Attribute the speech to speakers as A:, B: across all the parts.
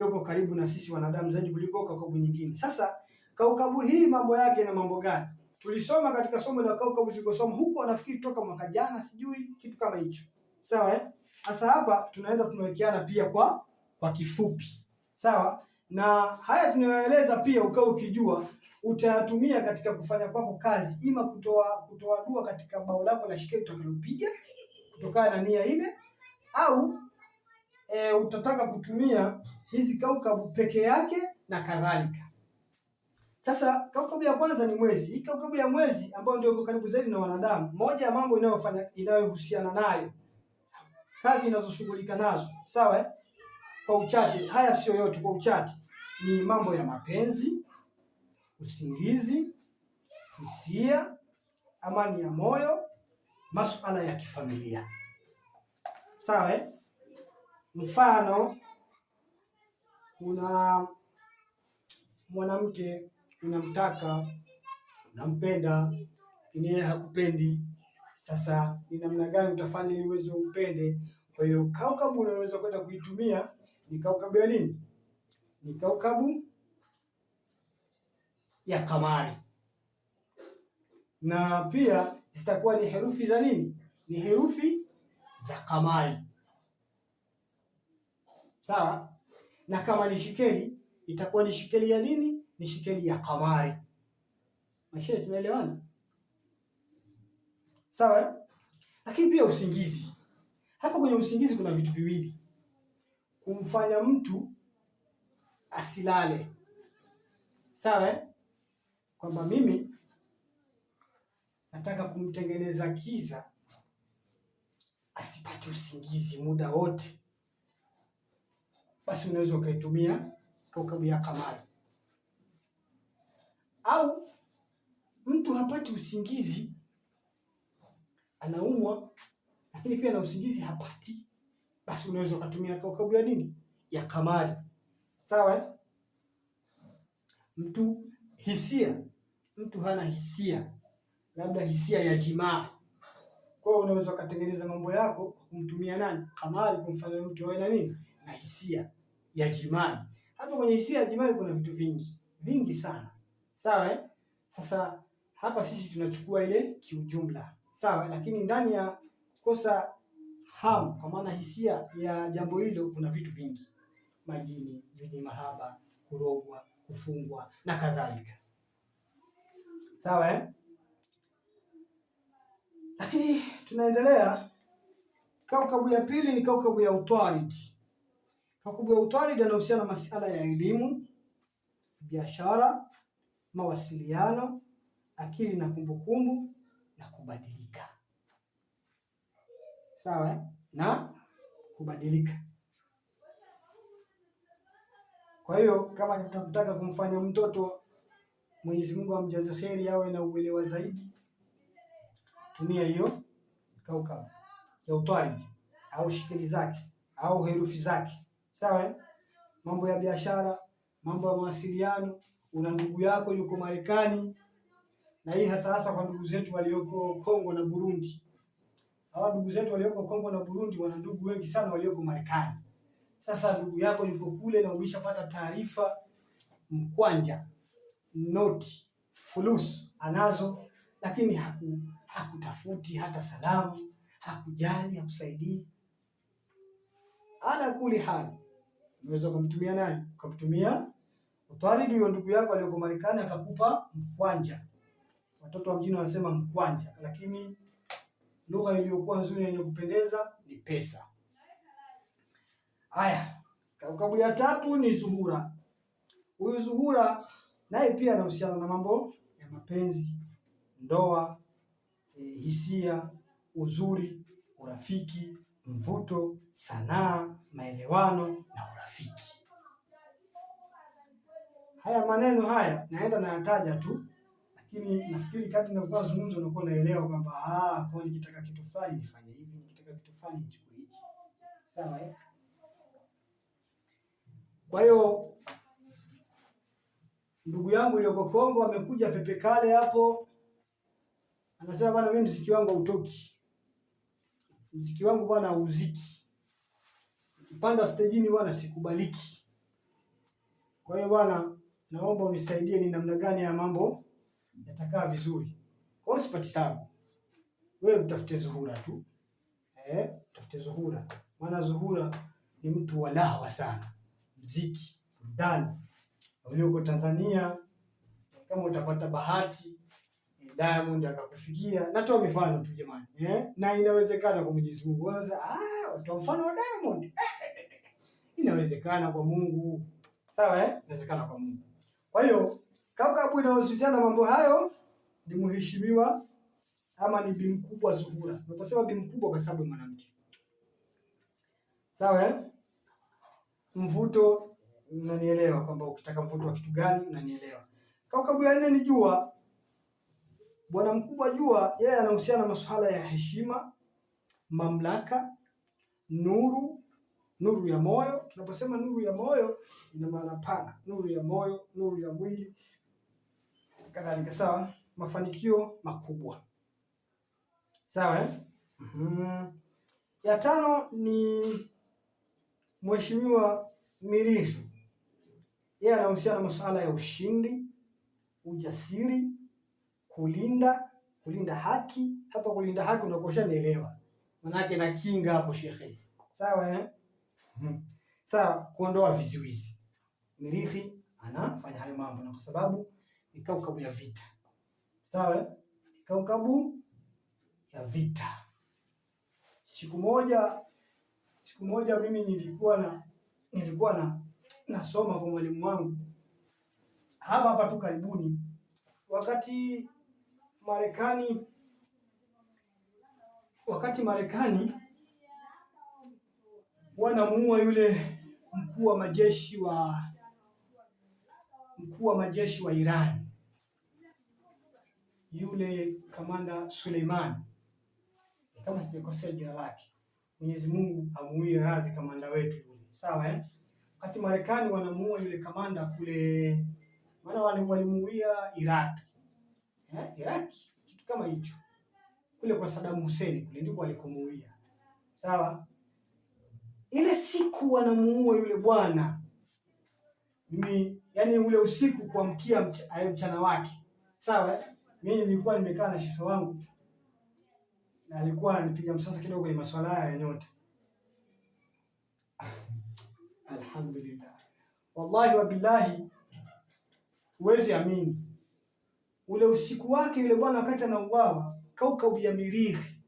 A: yuko karibu na sisi wanadamu zaidi kuliko kaukabu nyingine. Sasa kaukabu hii mambo yake na mambo gani? Tulisoma katika somo la kaukabu tulikosoma huko, nafikiri toka mwaka jana, sijui kitu kama hicho. Sawa eh? Sasa hapa tunaenda tunawekeana pia kwa kifupi. Sawa? Na haya tunayoeleza pia ukao ukijua utayatumia katika kufanya kwako kazi, ima kutoa dua katika bao lako la shekeli utakalopiga kutokana na nia ile, au utataka kutumia hizi kaukabu peke yake na kadhalika. Sasa kaukabu ya kwanza ni mwezi. Hii kaukabu ya mwezi ambayo ndio iko karibu zaidi na wanadamu, moja ya mambo inayohusiana nayo, kazi inazoshughulika nazo, sawa eh? Kwa uchache, haya sio yote, kwa uchache ni mambo ya mapenzi, usingizi, hisia, amani ya moyo, masuala ya kifamilia. Sawa eh? Mfano, una mwanamke unamtaka, unampenda, lakini yeye hakupendi. Sasa ni namna gani utafanya ili uweze umpende? Kwa hiyo kaukabu unaweza kwenda kuitumia ni kaukabu ya nini? Ni kaukabu ya kamari, na pia zitakuwa ni herufi za nini? Ni herufi za kamari. Sawa? Na kama ni shikeli itakuwa ni shikeli ya nini? Ni shikeli ya kamari. Mashe, tumeelewana? Sawa? Lakini pia usingizi. Hapa kwenye usingizi kuna vitu viwili. Kumfanya mtu asilale. Sawa? Kwamba mimi nataka kumtengeneza kiza asipate usingizi muda wote, basi unaweza ukaitumia kaukabu ya kamari. Au mtu hapati usingizi, anaumwa, lakini pia na usingizi hapati, basi unaweza ukatumia kaukabu ya nini? Ya kamari. Sawa? Mtu hisia, mtu hana hisia, labda hisia ya jimaa, kwa hiyo unaweza ukatengeneza mambo yako kumtumia nani? Kamari, kumfanya mtu awe na nini? Na hisia ya jimaa. Hata kwenye hisia ya jimaa kuna vitu vingi sana. Sawa eh? Sasa hapa sisi tunachukua ile kiujumla. Sawa, lakini ndani ya kukosa hamu, kwa maana hisia ya jambo hilo, kuna vitu vingi: majini, jini mahaba, kurogwa, kufungwa na kadhalika. Sawa eh? Lakini tunaendelea. Kaukabu ya pili ni kaukabu ya utarid. Kaukabu ya utarid inahusiana na masuala ya elimu, biashara, mawasiliano, akili na kumbukumbu na kubadilika. Sawa eh? Na kubadilika. Kwa hiyo kama tunataka kumfanya mtoto Mwenyezi Mungu amjaze kheri, awe na uelewa zaidi, tumia hiyo kaukabu ya utarid au shikeli zake au herufi zake. Sawa? Mambo ya biashara, mambo ya mawasiliano. Una ndugu yako yuko Marekani, na hii hasa kwa ndugu zetu walioko Kongo na Burundi. Hawa ndugu zetu walioko Kongo na Burundi wana ndugu wengi sana walioko Marekani. Sasa ndugu yako yuko kule na umeshapata taarifa, mkwanja, noti, fulusi anazo, lakini hakutafuti hata salamu, hakujali, hakusaidii. Ala kuli hali, unaweza kumtumia nani? Kumtumia utarid huyo ndugu yako aliyoko Marekani, akakupa mkwanja. Watoto wa mjini wanasema mkwanja, lakini lugha iliyokuwa nzuri yenye kupendeza ni pesa. Haya, kaukabu ya tatu ni Zuhura. Huyu Zuhura naye pia anahusiana na mambo ya mapenzi, ndoa, hisia, uzuri, urafiki, mvuto, sanaa, maelewano na urafiki. Haya maneno haya naenda nayataja tu, lakini nafikiri kadri ninapozungumza unakuwa unaelewa kwamba kwa nikitaka kitu fulani nifanye hivi, nikitaka kitu fulani nichukue hichi. Sawa eh? Kwa hiyo ndugu yangu yuko Kongo amekuja Pepe Kale hapo, anasema bwana, mimi muziki wangu hautoki. Muziki wangu bwana hauziki. Ukipanda stage ni bwana sikubaliki. Kwa hiyo bwana, naomba unisaidie ni namna gani ya mambo yatakaa vizuri. Kwa hiyo usipati tabu. Wewe mtafute Zuhura tu. Mtafute Zuhura. Maana Zuhura ni mtu wa lahwa sana. Muziki, burudani. Ulioko Tanzania, kama utapata bahati Diamond akakufikia. Natoa mifano tu jamani. Na inawezekana kwa Mwenyezi Mungu. Wanasema watoa mfano wa Diamond. Inawezekana kwa Mungu. Sawa Inawezekana kwa Mungu. Kwa hiyo kaukabu inayohusiana na mambo hayo ni mheshimiwa ama ni bi mkubwa Zuhura. Unaposema bi mkubwa kwa sababu mwanamke. Sawa Mvuto unanielewa kwamba ukitaka mvuto wa kitu gani unanielewa. Kaukabu ya 4 ni Jua. Bwana mkubwa Jua yeye anahusiana na masuala ya heshima, mamlaka, nuru ya moyo. Tunaposema nuru ya moyo ina maana pana. Nuru ya moyo, nuru ya mwili. Kadhalika sawa, mafanikio makubwa. Sawa Ya 5 ni Mheshimiwa Mirihi. Yeye anahusiana na masuala ya ushindi, ujasiri, kulinda haki. Hapa kulinda haki unakoshanielewa. Maana yake na kinga hapo shekhe. Sawa Sawa, kuondoa vizuizi. Mirihi anafanya hayo mambo na kwa sababu ni kaukabu ya vita. Sawa ni kaukabu ya vita. Siku moja mimi nilikuwa nasoma kwa mwalimu wangu hapa tu karibuni, wakati wanamuua yule mkuu wa majeshi wa Iran, yule kamanda Suleiman, kama sijakosea jina lake. Mwenyezi Mungu amuie radhi kamanda wetu yule. Sawa Wakati Marekani wanamuua yule kamanda kule, maana walimuua Iraq. Iraq kitu kama hicho. Kule kwa Saddam Hussein kule ndiko walikomuua. Sawa? Ile siku wanamuua yule bwana. Mimi ule usiku kuamkia mchana wake. Sawa Mimi nilikuwa nimekaa na shekhe wangu na alikuwa ananipiga msasa kidogo kwenye masuala ya nyota. Alhamdulillah. Wallahi wa billahi, huwezi amini. Ule usiku wake yule bwana wakati anauawa, kaukabu ya Mirihi.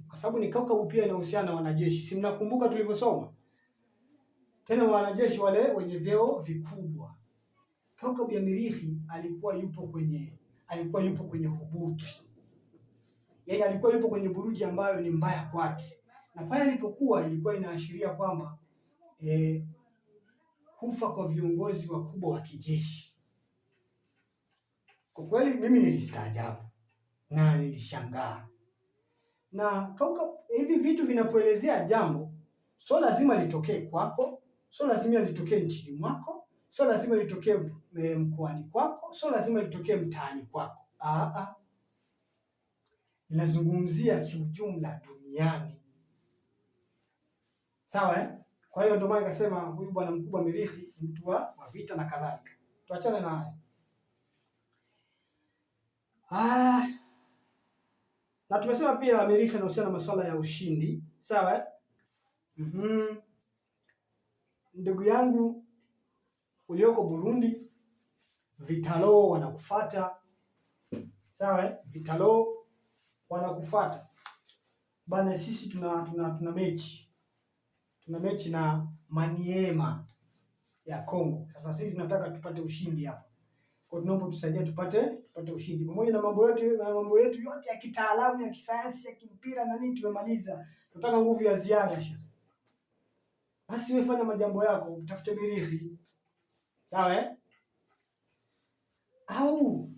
A: Kwa sababu ni kaukabu pia inahusiana na wanajeshi. Si mnakumbuka tulivyosoma? Tena wanajeshi wale wenye vyeo vikubwa. Kaukabu ya Mirihi alikuwa yupo kwenye hubuti. Yaani alikuwa yupo kwenye buruji ambayo ni mbaya kwake. Na pale alipokuwa ilikuwa inaashiria kwamba kufa kwa viongozi wakubwa wa kijeshi. Kwa kweli mimi nilistaajabu na nilishangaa. Na hivi vitu vinapoelezea jambo, sio lazima litokee kwako, sio lazima litokee nchini mwako, sio lazima litokee mkoani kwako, sio lazima litokee mtaani kwako. Ninazungumzia kiujumla duniani. Sawa Kwa hiyo ndio maana nikasema huyu bwana mkubwa Mirihi ni mtu wa vita na kadhalika. Tuachane na hayo. Na tumesema pia Mirihi anahusiana na masuala ya ushindi. Sawa Ndugu yangu ulioko Burundi, Vitalo wanakufuata. Sawa Vitalo wanakufuata. Bana sisi tuna mechi. Tuna mechi na Maniema ya Kongo. Sasa sisi tunataka tupate ushindi hapa. Kwa tunaomba tusaidie tupate ushindi. Pamoja na mambo yetu yote ya kitaalamu, ya kisayansi, ya kimpira na nini tumemaliza. Tunataka nguvu ya ziada sha. Basi wewe fanya majambo yako, utafute Mirihi. Sawa Au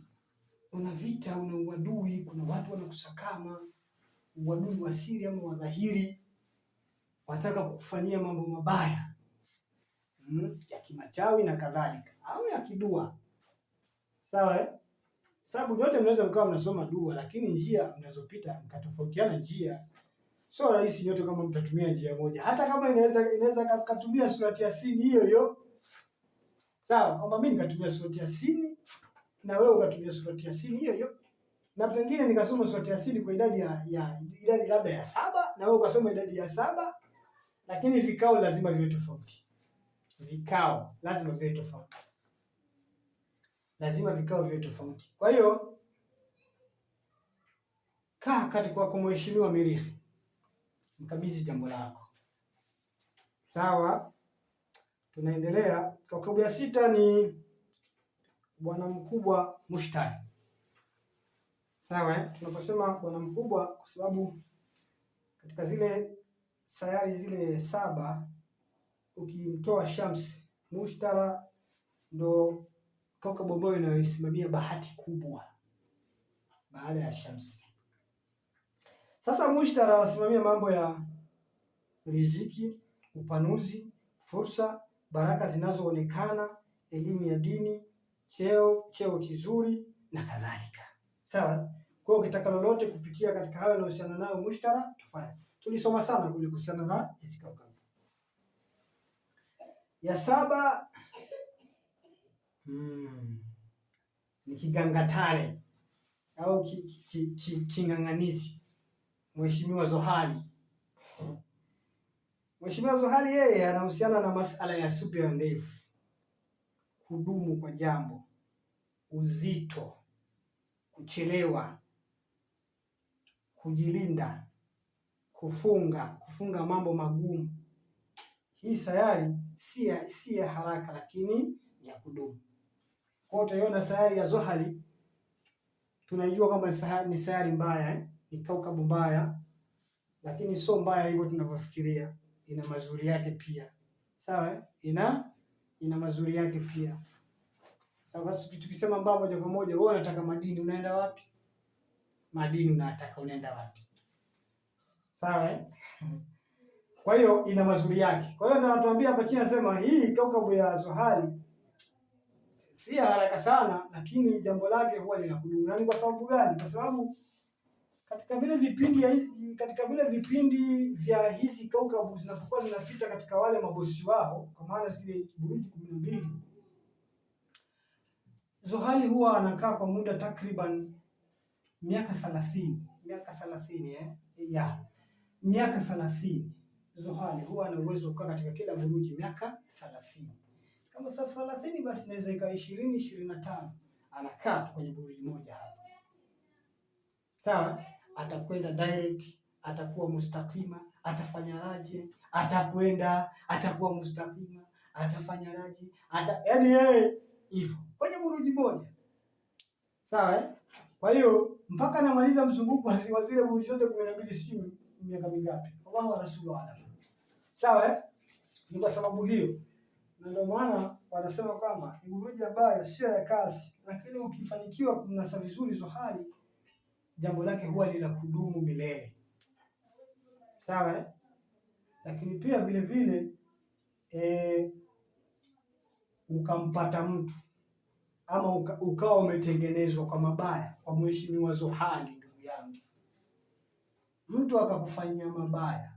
A: una vita, una uadui, kuna watu wanakusakama, uadui wa siri ama wa dhahiri. Wataka kukufanyia mambo mabaya ya kimachawi na kadhalika, au ya kidua. Sawa Sababu nyote mnaweza mkawa mnasoma dua, lakini njia mnazopita mkatofautiana njia. sio rahisi nyote kama mtatumia njia moja, hata kama inaweza kutumia surati Yasini hiyo hiyo, sawa, kwamba mimi nikatumia surati Yasini na wewe ukatumia surati Yasini hiyo hiyo, na pengine nikasoma surati Yasini kwa idadi idadi labda ya 7 na wewe ukasoma idadi ya 7, lakini vikao lazima viwe tofauti. Vikao lazima viwe tofauti, lazima vikao viwe tofauti. Kwa hiyo kaa katika kwa mheshimiwa Mirihi, mkabidhi jambo lako, sawa. Tunaendelea. Kaukabu ya 6 ni bwana mkubwa Mushtari, sawa. Tunaposema bwana mkubwa, kwa sababu katika zile sayari zile 7 ukimtoa Shamsi, Mushtara ndo kaukabu ambayo inayosimamia bahati kubwa baada ya Shamsi. Sasa Mushtara anasimamia mambo ya riziki, upanuzi, fursa, baraka zinazoonekana, elimu ya dini, cheo kizuri na kadhalika, sawa. Kwa hiyo ukitaka lolote kupitia katika hayo yanayohusiana nayo Mushtara, tufanye. Tulisoma sana kule kuhusiana na hizi kaukabu. Ya 7 ni kigangatare au king'ang'anizi, Mheshimiwa Zohali. Mheshimiwa Zohali yeye anahusiana na masala ya subira ndefu, kudumu kwa jambo, uzito, kuchelewa, kujilinda, kufunga mambo magumu. Hii sayari si ya haraka, lakini ya kudumu. Kwa hiyo utaiona sayari ya Zohali tunajua kama ni sayari mbaya, ni kaukabu mbaya, lakini sio mbaya hivyo tunavyofikiria. Ina mazuri yake pia, sawa. Ina mazuri yake pia, sawa. Tukisema mbaya moja kwa moja, wewe unataka madini, unaenda wapi? Madini unataka, unaenda wapi? Sawa. Kwa hiyo ina mazuri yake. Kwa hiyo natuambia hapa chini, nasema hii kaukabu ya Zohali si haraka sana, lakini jambo lake huwa lina kudumu. Na ni kwa sababu gani? Kwa sababu katika vile vipindi vya hizi kaukabu zinapokuwa zinapita katika wale mabosi wao, kwa maana zile buruji 12, Zohali huwa anakaa kwa muda takriban miaka 30. Miaka 30. Zohali huwa ana uwezo kukaa katika kila buruji miaka 30. Kama 30 basi inaweza ikawa 20, 25. Anakaa tu kwenye buruji moja hapa, sawa. Atakwenda direct, atakuwa mustakima, atafanyaje? Atakuwa mustakima, atafanyaje? Yaani yeye hivyo kwenye buruji moja, sawa. Kwa hiyo mpaka anamaliza mzunguko wa zile buruji zote 12, sijui miaka mingapi, Allahu wa rasuluhu alam, sawa. Ni kwa sababu hiyo, na ndio maana wanasema kwamba ni buruji ambayo sio ya kazi, lakini ukifanikiwa kumnasa vizuri Zohali, jambo lake huwa lila kudumu milele, sawa. Lakini pia vile vile ukampata mtu ama ukawa umetengenezwa kwa mabaya kwa Mheshimiwa Zohali, ndugu yangu, mtu akakufanyia mabaya,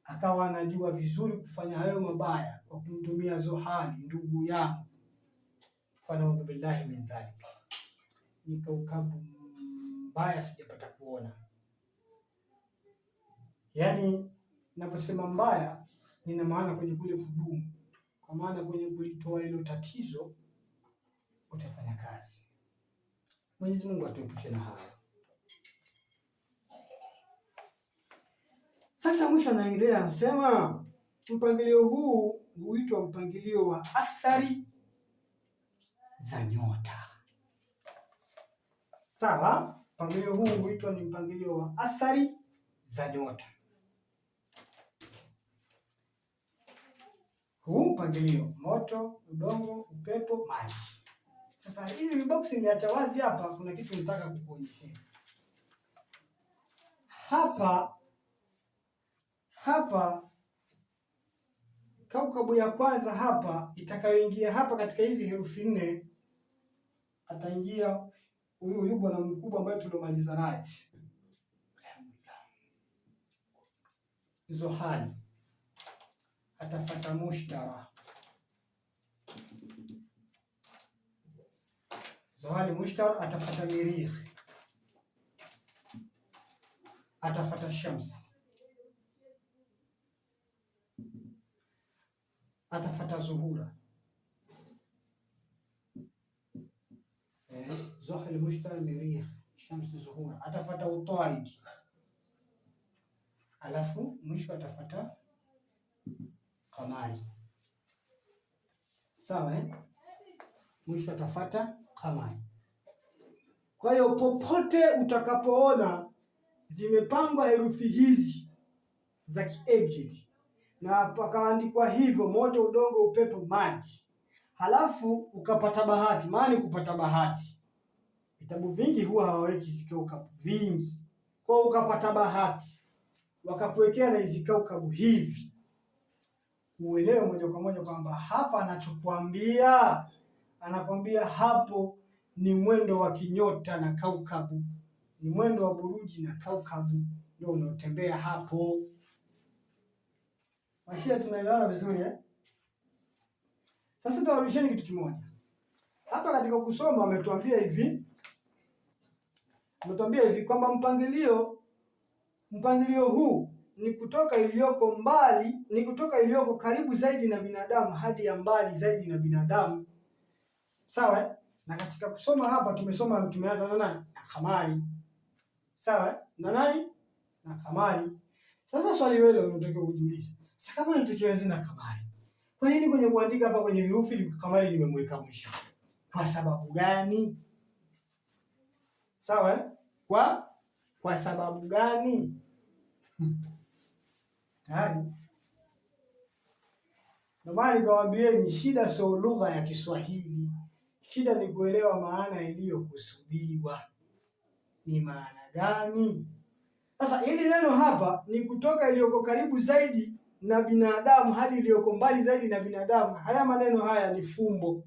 A: akawa anajua vizuri kufanya hayo mabaya kwa kumtumia Zohali, ndugu yangu, fanaudhu billahi min dhalik, ni kaukabu mbaya sijapata kuona. Yaani naposema mbaya, nina maana kwenye kule kudumu, kwa maana kwenye kulitoa hilo tatizo utafanya kazi. Mwenyezi Mungu atuepushe na hayo. Sasa mwisho anaendelea, anasema mpangilio huu huitwa mpangilio wa athari za nyota, sawa. Mpangilio huu huitwa ni mpangilio wa athari za nyota. Huu mpangilio: moto, udongo, upepo, maji. Sasa hili box niacha wazi hapa, kuna kitu nataka kukuonyesha hapa. Kaukabu ya kwanza hapa itakayoingia hapa katika hizi herufi 4, ataingia huyu bwana mkubwa ambaye tulomaliza naye. Zohali atafata mushtara. Zohali mushtara atafata mirikh, atafata shams, atafata zuhura. Zohali mushtara mirikh shams zuhura, atafata utarid, alafu mwisho atafata kamari. Sawa mwisho atafata kamari. Kwa hiyo popote utakapoona zimepangwa herufi hizi za Kiegidi na pakaandikwa hivyo moto, udongo, upepo, maji, halafu ukapata bahati, maana kupata bahati, vitabu vingi huwa hawaweki zikaukabu vingi, kwa ukapata bahati wakakuwekea na hizi kaukabu hivi, uelewe moja kwa moja kwamba hapa anachokuambia, anakwambia hapo ni mwendo wa kinyota na kaukabu, ni mwendo wa buruji na kaukabu ndio unaotembea hapo. Mashia, tunaelewana vizuri Sasa tawarudisheni kitu kimoja hapa katika kusoma. Ametuambia hivi kwamba mpangilio huu ni kutoka iliyoko mbali, ni kutoka iliyoko karibu zaidi na binadamu hadi ya mbali zaidi na binadamu. Sawa na katika kusoma hapa tumeanza na nani? Na kamari. Sawa na nani? Na kamari. Sasa swali wewe unataka kujiuliza, sasa kama nitakiweza na kamari, kwa nini kwenye kuandika hapa kwenye herufi kamari nimemweka mwisho? Kwa sababu gani? Sawa kwa sababu gani? Tayari ndio maana nikawaambieni, shida sio lugha ya Kiswahili, shida ni kuelewa maana iliyokusudiwa ni maana gani. Sasa hili neno hapa ni kutoka iliyoko karibu zaidi na binadamu hadi iliyoko mbali zaidi na binadamu. Haya maneno haya ni fumbo,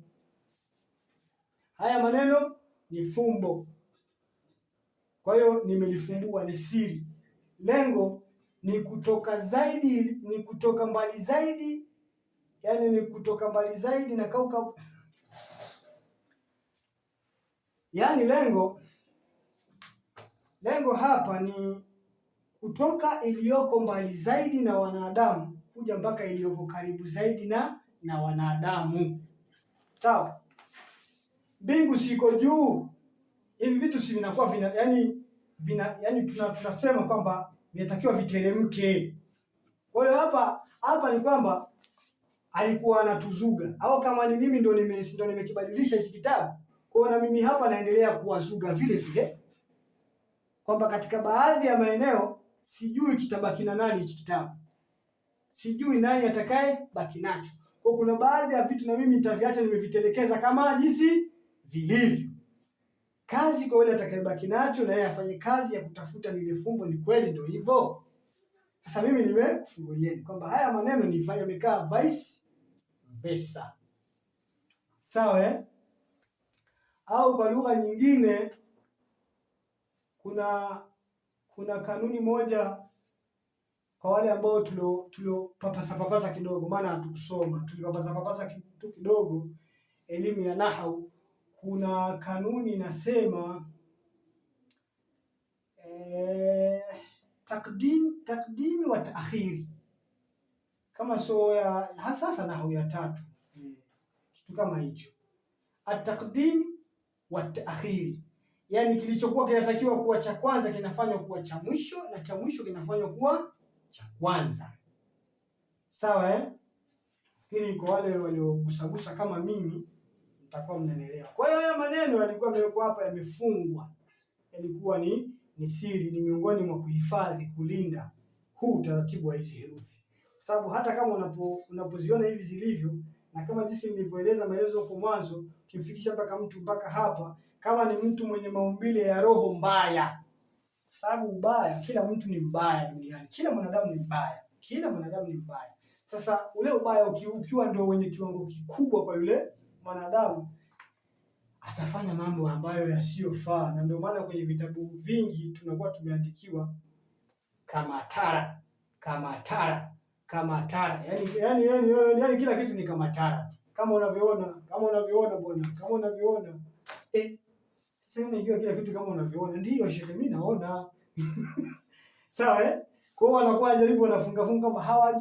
A: haya maneno ni fumbo. Kwa hiyo nimelifumbua, ni siri. Lengo ni kutoka zaidi, ni kutoka mbali zaidi, yani ni kutoka mbali zaidi na kaukabu. Yani lengo hapa ni kutoka iliyoko mbali zaidi na wanadamu kuja mpaka iliyoko karibu zaidi na wanadamu. Sawa? Mbingu siko juu. Hivi vitu si vinakuwa yani tunasema kwamba vinatakiwa viteremke. Kwa hiyo hapa ni kwamba alikuwa anatuzuga, au kama ni mimi ndo nimekibadilisha hichi kitabu, kwa hiyo na mimi hapa naendelea kuwazuga vile vile, kwamba katika baadhi ya maeneo sijui kitabaki na nani hichi kitabu, sijui nani atakaye baki nacho. Kwa kuna baadhi ya vitu na mimi nitaviacha nimevitelekeza kama jinsi vilivyo. Kazi kwa yule atakayebaki nacho, na yeye afanye kazi ya kutafuta lile fumbo. Ni kweli ndio hivyo. Sasa mimi nimekufungulieni kwamba haya maneno ni yamekaa vice versa. Sawa Au kwa lugha nyingine kuna kanuni moja kwa wale ambao tulio papasa kidogo, maana hatukusoma, tulipapasa kidogo elimu ya nahau. Kuna kanuni inasema takdimi wa taakhiri, kama so ya hasasa nahau ya 3 kitu kama hicho. At-taqdim wa taakhiri, yani kilichokuwa kinatakiwa kuwa cha kwanza kinafanywa kuwa cha mwisho, na cha mwisho kinafanywa kuwa cha kwanza. Sawa Fikiri kwa wale waliogusagusa kama mimi mtakuwa mnanielewa. Kwa hiyo haya maneno yalikuwa yamewekwa hapa, yamefungwa, yalikuwa ni siri, ni miongoni mwa kuhifadhi, kulinda huu utaratibu wa hizi herufi, kwa sababu hata kama unapoziona hivi zilivyo, na kama jinsi nilivyoeleza maelezo kwa mwanzo, kimfikisha mpaka hapa, kama ni mtu mwenye maumbile ya roho mbaya, kwa sababu ubaya, kila mtu ni mbaya duniani, kila mwanadamu ni mbaya, kila mwanadamu ni mbaya. Sasa ule ubaya ukiwa ndio wenye kiwango kikubwa kwa yule mwanadamu, atafanya mambo ambayo yasiyofaa, na ndio maana kwenye vitabu vingi tunakuwa tumeandikiwa Kamatara. Kamatara. Yaani kila kitu ni kamatara. Kama unavyoona bwana, kama unavyoona. Sasa unajua kila kitu kama unavyoona. Ndio shehe, mimi naona. Sawa Kwa hiyo wanakuwa jaribu wanafunga kama hawajui